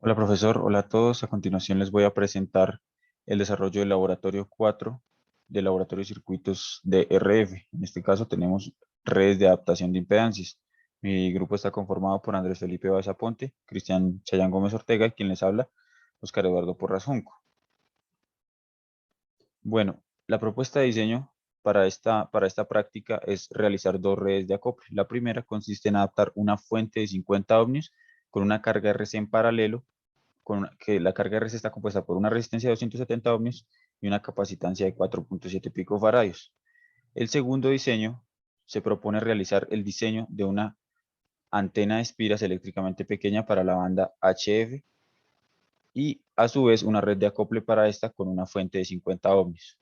Hola profesor, hola a todos. A continuación les voy a presentar el desarrollo del laboratorio 4 del laboratorio de circuitos de RF. En este caso tenemos redes de adaptación de impedancias. Mi grupo está conformado por Andrés Felipe Basaponte, Cristian Chayán Gómez Ortega y quien les habla, Oscar Eduardo Porras Junco. Bueno, la propuesta de diseño para esta práctica es realizar dos redes de acople. La primera consiste en adaptar una fuente de 50 ohmios con una carga RC en paralelo que la carga RC está compuesta por una resistencia de 270 ohmios y una capacitancia de 4.7 picofarads. El segundo diseño se propone realizar el diseño de una antena de espiras eléctricamente pequeña para la banda HF y a su vez una red de acople para esta con una fuente de 50 ohmios.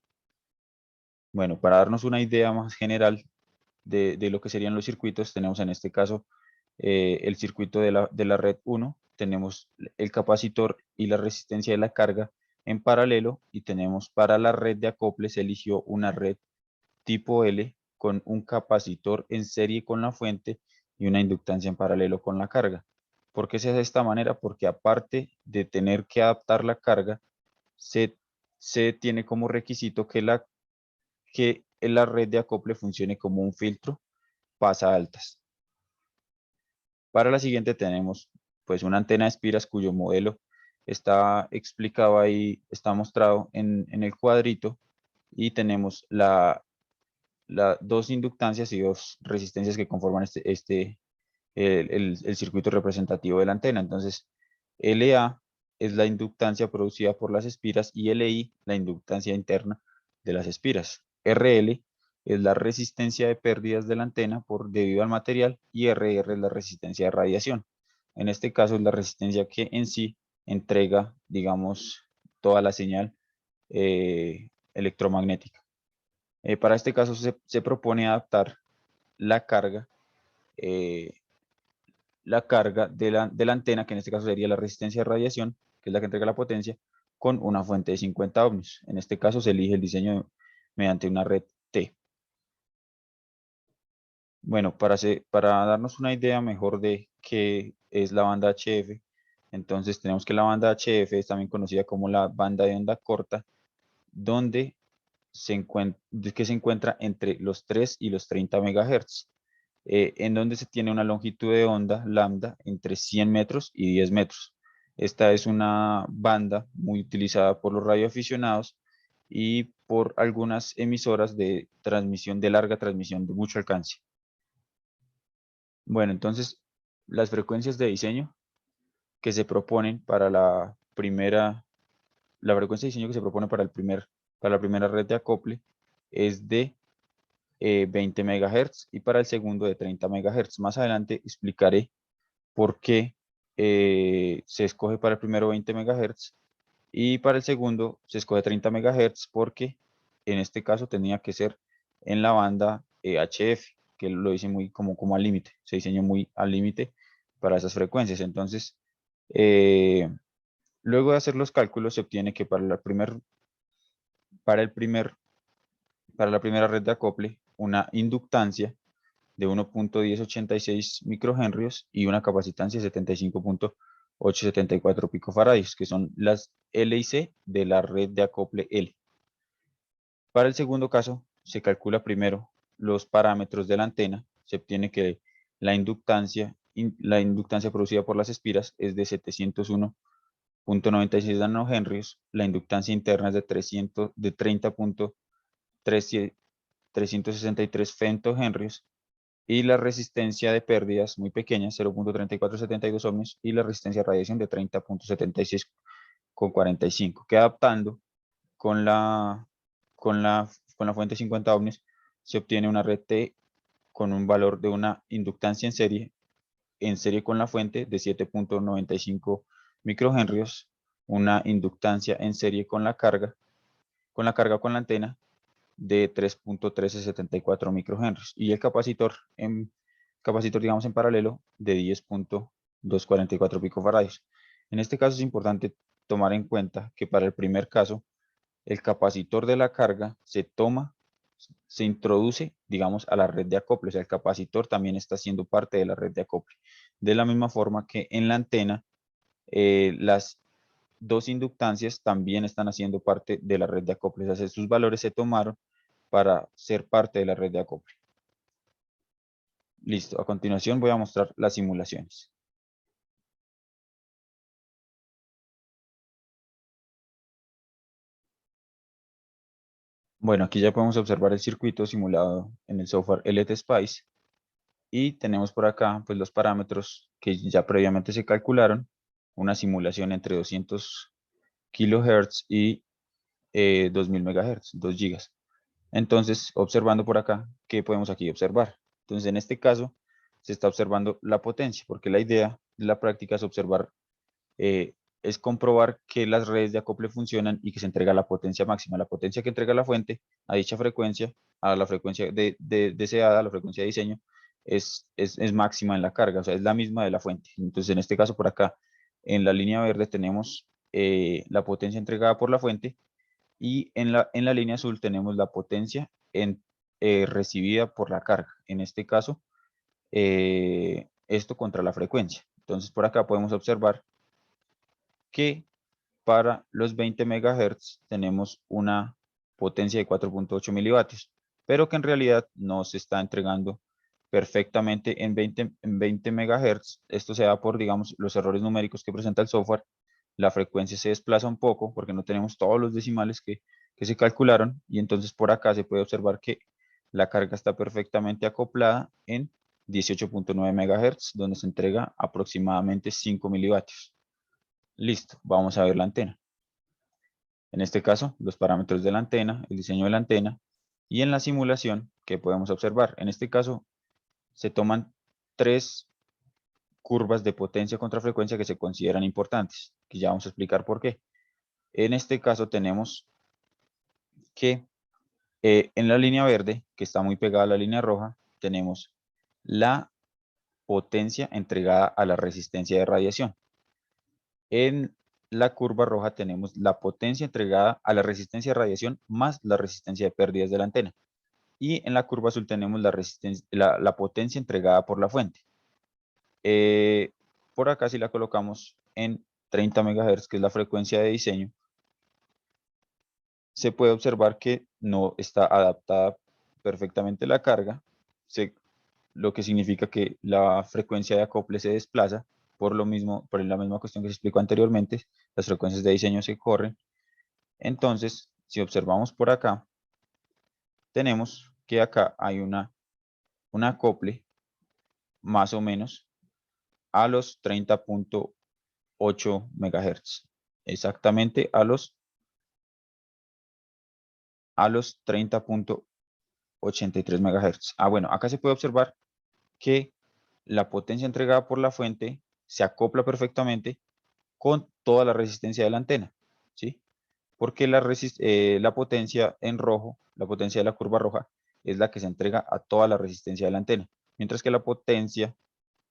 Bueno, para darnos una idea más general de lo que serían los circuitos, tenemos en este caso el circuito de la red 1, tenemos el capacitor y la resistencia de la carga en paralelo y tenemos para la red de acople se eligió una red tipo L con un capacitor en serie con la fuente y una inductancia en paralelo con la carga. ¿Por qué se hace de esta manera? Porque aparte de tener que adaptar la carga, se, se tiene como requisito que la red de acople funcione como un filtro pasa altas. Para la siguiente tenemos pues una antena de espiras cuyo modelo está explicado ahí, está mostrado en el cuadrito y tenemos dos inductancias y dos resistencias que conforman el circuito representativo de la antena. Entonces, LA es la inductancia producida por las espiras y LI la inductancia interna de las espiras. RL es la resistencia de pérdidas de la antena debido al material y RR es la resistencia de radiación. En este caso es la resistencia que en sí entrega, digamos, toda la señal electromagnética. Para este caso se propone adaptar la carga eh, la carga de la antena, que en este caso sería la resistencia de radiación, que es la que entrega la potencia, con una fuente de 50 ohmios. En este caso se elige el diseño mediante una red T. Bueno, para darnos una idea mejor de qué es la banda HF, entonces tenemos que la banda HF es también conocida como la banda de onda corta, donde que se encuentra entre los 3 y los 30 MHz, en donde se tiene una longitud de onda lambda entre 100 metros y 10 metros. Esta es una banda muy utilizada por los radioaficionados y por algunas emisoras de transmisión de larga transmisión de mucho alcance. Bueno, entonces las frecuencias de diseño que se proponen para la frecuencia de diseño que se propone para la primera red de acople es de 20 MHz y para el segundo de 30 MHz. Más adelante explicaré por qué se escoge para el primero 20 MHz y para el segundo se escoge 30 MHz porque en este caso tenía que ser en la banda HF, que lo hice muy como al límite, se diseñó muy al límite para esas frecuencias. Entonces, eh, luego de hacer los cálculos se obtiene que para el primer, para la primera red de acople, una inductancia de 1.1086 microhenrios y una capacitancia de 75.874 picofarads, que son las L y C de la red de acople L. Para el segundo caso, se calcula primero los parámetros de la antena, se obtiene que la inductancia producida por las espiras es de 701.96 nanohenrios, la inductancia interna es de 30.363 femtohenrios y la resistencia de pérdidas muy pequeña, 0.3472 ohmios, y la resistencia de radiación de 30.76 con 45, que adaptando con la, con la, con la fuente 50 ohmios se obtiene una red T con un valor de una inductancia en serie con la fuente de 7.95 microhenrios, una inductancia en serie con la antena de 3.1374 microhenrios y el capacitor digamos en paralelo de 10.244 picofarads. En este caso es importante tomar en cuenta que para el primer caso el capacitor de la carga se introduce, digamos, a la red de acople, o sea, el capacitor también está siendo parte de la red de acople. De la misma forma que en la antena las dos inductancias también están haciendo parte de la red de acople. O sea, sus valores se tomaron para ser parte de la red de acople. Listo, a continuación voy a mostrar las simulaciones. Bueno, aquí ya podemos observar el circuito simulado en el software LTSpice y tenemos por acá pues, los parámetros que ya previamente se calcularon, una simulación entre 200 kHz y 2000 MHz, 2 gigas. Entonces, observando por acá, ¿qué podemos aquí observar? Entonces, en este caso, se está observando la potencia, porque la idea de la práctica es observar, es comprobar que las redes de acople funcionan y que se entrega la potencia máxima. La potencia que entrega la fuente a dicha frecuencia, a la frecuencia deseada, a la frecuencia de diseño, es máxima en la carga, o sea, es la misma de la fuente. Entonces, en este caso, por acá, en la línea verde tenemos la potencia entregada por la fuente y en la línea azul tenemos la potencia recibida por la carga. En este caso, esto contra la frecuencia. Entonces, por acá podemos observar que para los 20 MHz tenemos una potencia de 4.8 milivatios, pero que en realidad no se está entregando perfectamente en 20 MHz. Esto se da por, digamos, los errores numéricos que presenta el software. La frecuencia se desplaza un poco porque no tenemos todos los decimales que se calcularon, y entonces por acá se puede observar que la carga está perfectamente acoplada en 18.9 MHz, donde se entrega aproximadamente 5 milivatios. Listo, vamos a ver la antena. En este caso, los parámetros de la antena, el diseño de la antena, y en la simulación que podemos observar. En este caso, se toman tres curvas de potencia contra frecuencia que se consideran importantes, que ya vamos a explicar por qué. En este caso tenemos que en la línea verde, que está muy pegada a la línea roja, tenemos la potencia entregada a la resistencia de radiación. En la curva roja tenemos la potencia entregada a la resistencia de radiación más la resistencia de pérdidas de la antena. Y en la curva azul tenemos la potencia entregada por la fuente. Por acá si la colocamos en 30 MHz, que es la frecuencia de diseño, se puede observar que no está adaptada perfectamente la carga, lo que significa que la frecuencia de acople se desplaza por lo mismo, por la misma cuestión que se explicó anteriormente, las frecuencias de diseño se corren. Entonces, si observamos por acá, tenemos que acá hay un acople más o menos a los 30.8 MHz, exactamente a los 30.83 MHz. Bueno, acá se puede observar que la potencia entregada por la fuente se acopla perfectamente con toda la resistencia de la antena, ¿sí? Porque la potencia en rojo, la potencia de la curva roja, es la que se entrega a toda la resistencia de la antena, mientras que la potencia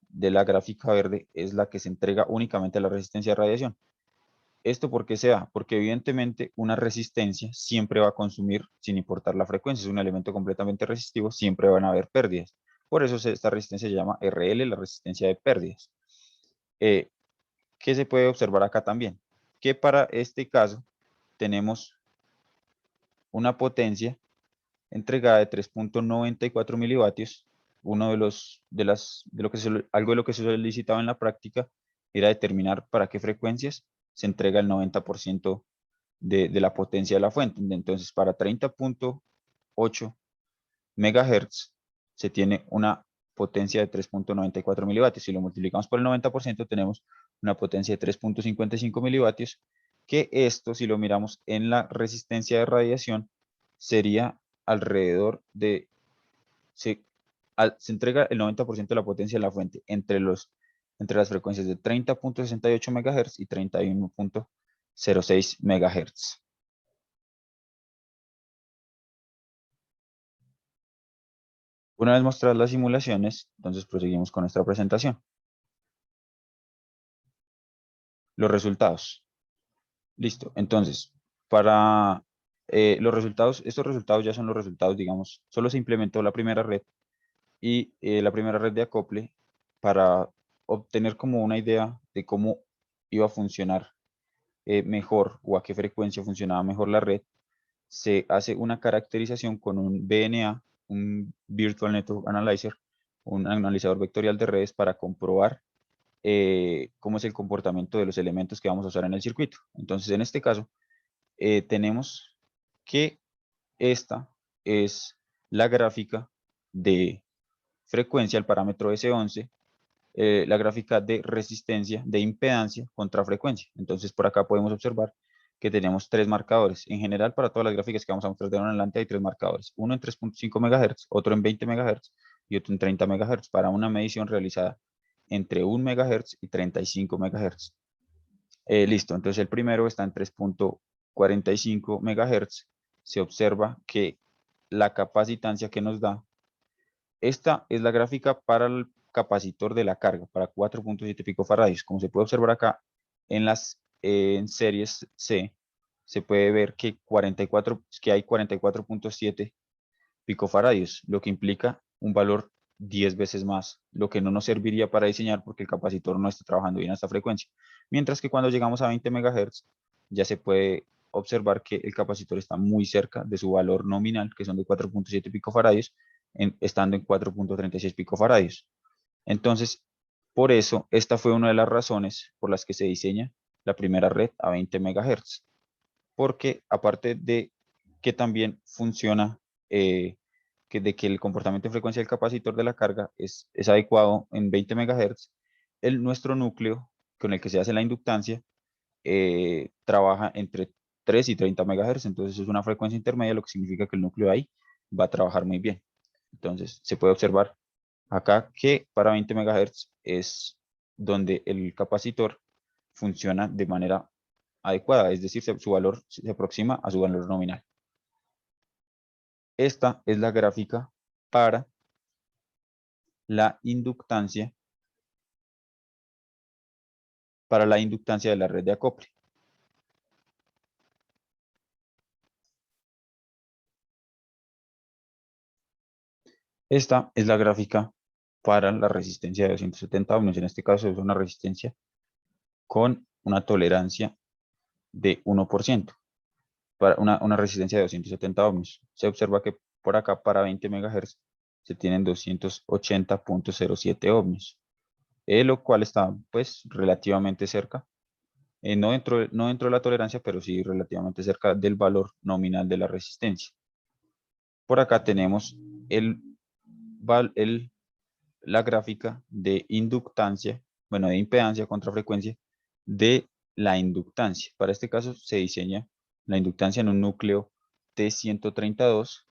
de la gráfica verde es la que se entrega únicamente a la resistencia de radiación. ¿Esto por qué se da? Porque evidentemente una resistencia siempre va a consumir, sin importar la frecuencia, es un elemento completamente resistivo, siempre van a haber pérdidas. Por eso esta resistencia se llama RL, la resistencia de pérdidas. ¿Qué se puede observar acá también? Que para este caso tenemos una potencia entregada de 3.94 milivatios. Algo de lo que se solicitaba en la práctica era determinar para qué frecuencias se entrega el 90% de la potencia de la fuente. Entonces, para 30.8 MHz se tiene una potencia de 3.94 milivatios. Si lo multiplicamos por el 90%, tenemos una potencia de 3.55 milivatios, que esto, si lo miramos en la resistencia de radiación, sería alrededor de, se entrega el 90% de la potencia de la fuente entre las frecuencias de 30.68 MHz y 31.06 MHz. Una vez mostradas las simulaciones, entonces proseguimos con nuestra presentación. Los resultados. Listo. Entonces, para los resultados, estos resultados ya son los resultados, digamos, solo se implementó la primera red y la primera red de acople para obtener como una idea de cómo iba a funcionar mejor o a qué frecuencia funcionaba mejor la red, se hace una caracterización con un VNA, un Virtual Network Analyzer, un analizador vectorial de redes para comprobar cómo es el comportamiento de los elementos que vamos a usar en el circuito. Entonces, en este caso, tenemos que esta es la gráfica de frecuencia, el parámetro S11, la gráfica de resistencia, de impedancia contra frecuencia. Entonces, por acá podemos observar que tenemos tres marcadores. En general, para todas las gráficas que vamos a mostrar de ahora en adelante hay tres marcadores. Uno en 3.5 MHz, otro en 20 MHz y otro en 30 MHz para una medición realizada entre 1 MHz y 35 MHz. Listo, entonces el primero está en 3.45 MHz. Se observa que la capacitancia que nos da, esta es la gráfica para el capacitor de la carga, para 4.7 picofarads. Como se puede observar acá en las en series C, se puede ver que, que hay 44.7 picofarads, lo que implica un valor 10 veces más, lo que no nos serviría para diseñar porque el capacitor no está trabajando bien a esta frecuencia. Mientras que cuando llegamos a 20 MHz, ya se puede observar que el capacitor está muy cerca de su valor nominal, que son de 4.7 picofarads, estando en 4.36 picofarads. Entonces, por eso, esta fue una de las razones por las que se diseña la primera red a 20 MHz, porque aparte de que también funciona, de que el comportamiento de frecuencia del capacitor de la carga es adecuado en 20 MHz, nuestro núcleo con el que se hace la inductancia trabaja entre 3 y 30 MHz, entonces es una frecuencia intermedia, lo que significa que el núcleo ahí va a trabajar muy bien. Entonces se puede observar acá que para 20 MHz es donde el capacitor funciona de manera adecuada, es decir, su valor se aproxima a su valor nominal. Esta es la gráfica para la inductancia, de la red de acople. Esta es la gráfica para la resistencia de 270 ohmios. En este caso es una resistencia con una tolerancia de 1%, para una resistencia de 270 ohmios. Se observa que por acá para 20 MHz se tienen 280.07 ohmios, lo cual está pues relativamente cerca, no dentro de la tolerancia, pero sí relativamente cerca del valor nominal de la resistencia. Por acá tenemos la gráfica de inductancia, bueno, de impedancia contra frecuencia de la inductancia. Para este caso se diseña la inductancia en un núcleo T132,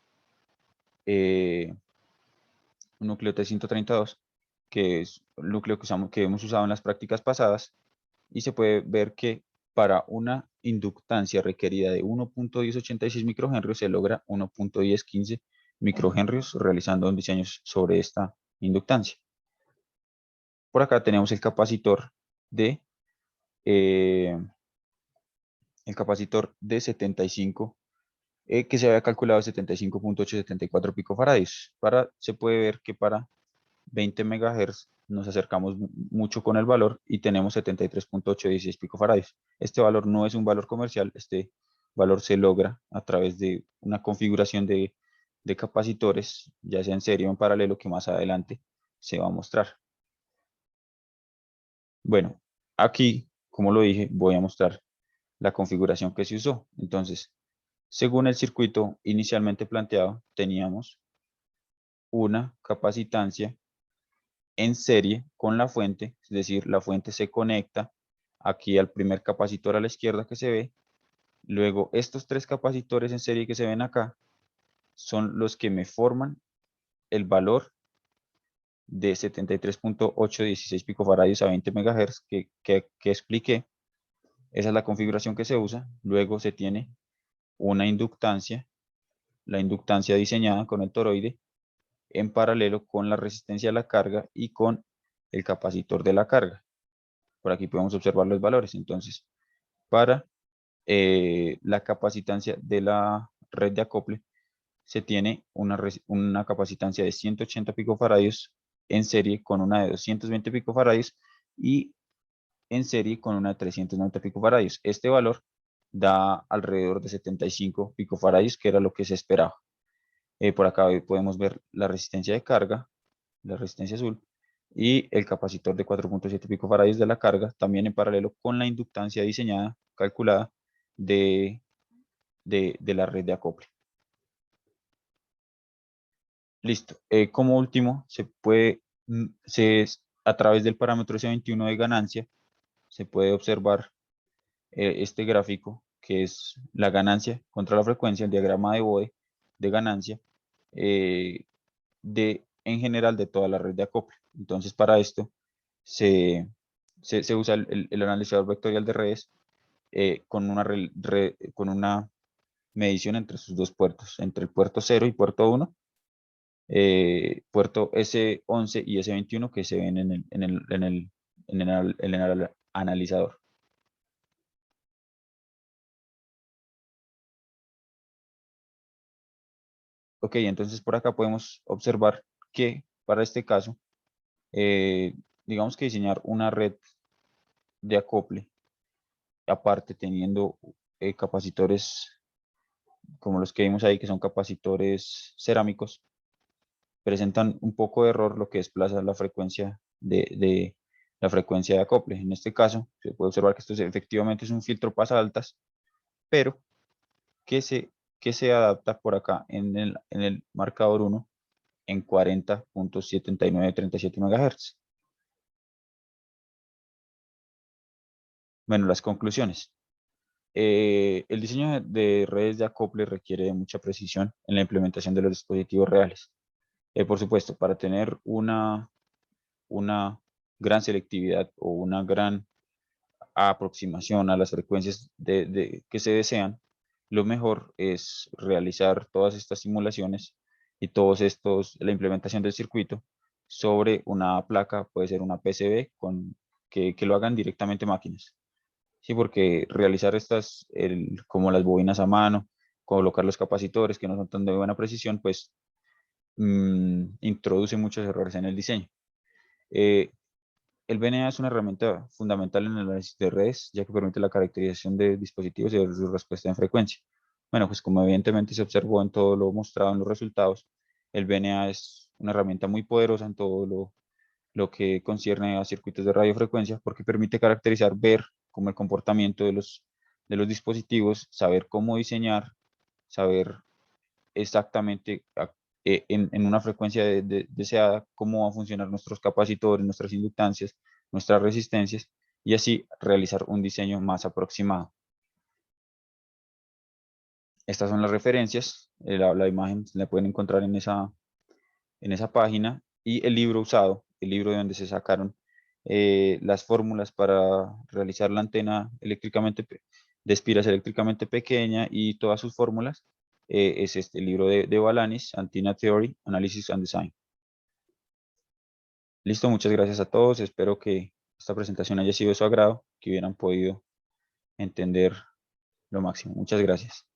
un núcleo T132, que es un núcleo que hemos usado en las prácticas pasadas, y se puede ver que para una inductancia requerida de 1.1086 microhenrios se logra 1.1015 microhenrios realizando un diseño sobre esta inductancia. Por acá tenemos eh, el capacitor de 75, que se había calculado 75.874 picofarads. Se puede ver que para 20 MHz nos acercamos mucho con el valor y tenemos 73.816 picofarads. Este valor no es un valor comercial, este valor se logra a través de una configuración de capacitores, ya sea en serie o en paralelo, que más adelante se va a mostrar. Bueno, aquí, como lo dije, voy a mostrar la configuración que se usó. Entonces, según el circuito inicialmente planteado, teníamos una capacitancia en serie con la fuente, es decir, la fuente se conecta aquí al primer capacitor a la izquierda que se ve. Luego, estos tres capacitores en serie que se ven acá son los que me forman el valor de 73.816 picofarads a 20 MHz que expliqué. Esa es la configuración que se usa. Luego se tiene una inductancia, la inductancia diseñada con el toroide en paralelo con la resistencia a la carga y con el capacitor de la carga. Por aquí podemos observar los valores. Entonces, para la capacitancia de la red de acople, se tiene una capacitancia de 180 picofarads en serie con una de 220 picofarads y en serie con una de 390 picofaradios. Este valor da alrededor de 75 picofaradios, que era lo que se esperaba. Por acá podemos ver la resistencia de carga, la resistencia azul, y el capacitor de 4.7 picofaradios de la carga, también en paralelo con la inductancia diseñada, calculada de la red de acople. Listo. Como último, a través del parámetro S21 de ganancia, se puede observar este gráfico, que es la ganancia contra la frecuencia, el diagrama de Bode de ganancia, en general de toda la red de acople. Entonces, para esto se usa el analizador vectorial de redes con una medición entre sus dos puertos, entre el puerto 0 y puerto 1, puerto S11 y S21 que se ven en el analizador. Ok, entonces por acá podemos observar que para este caso, digamos que diseñar una red de acople, aparte teniendo capacitores como los que vimos ahí, que son capacitores cerámicos, presentan un poco de error, lo que desplaza la frecuencia de acople. En este caso, se puede observar que esto efectivamente es un filtro pasaltas, pero que se adapta por acá en el marcador 1 en 40.7937 MHz. Bueno, las conclusiones. El diseño de redes de acople requiere de mucha precisión en la implementación de los dispositivos reales. Por supuesto, para tener una gran selectividad o una gran aproximación a las frecuencias que se desean, lo mejor es realizar todas estas simulaciones y la implementación del circuito sobre una placa, puede ser una PCB, que lo hagan directamente máquinas. Sí, porque realizar como las bobinas a mano, colocar los capacitores que no son tan de buena precisión, pues introduce muchos errores en el diseño. El VNA es una herramienta fundamental en el análisis de redes, ya que permite la caracterización de dispositivos y de su respuesta en frecuencia. Bueno, pues como evidentemente se observó en todo lo mostrado en los resultados, el VNA es una herramienta muy poderosa en todo lo que concierne a circuitos de radiofrecuencia, porque permite caracterizar, ver cómo el comportamiento de los dispositivos, saber cómo diseñar, saber exactamente en una frecuencia deseada cómo va a funcionar nuestros capacitores, nuestras inductancias, nuestras resistencias, y así realizar un diseño más aproximado. Estas son las referencias, la imagen la pueden encontrar en esa página, y el libro usado, el libro de donde se sacaron las fórmulas para realizar la antena de espiras eléctricamente pequeña y todas sus fórmulas, es este libro de Balanis, Antenna Theory, Analysis and Design. Listo, muchas gracias a todos, espero que esta presentación haya sido de su agrado, que hubieran podido entender lo máximo. Muchas gracias.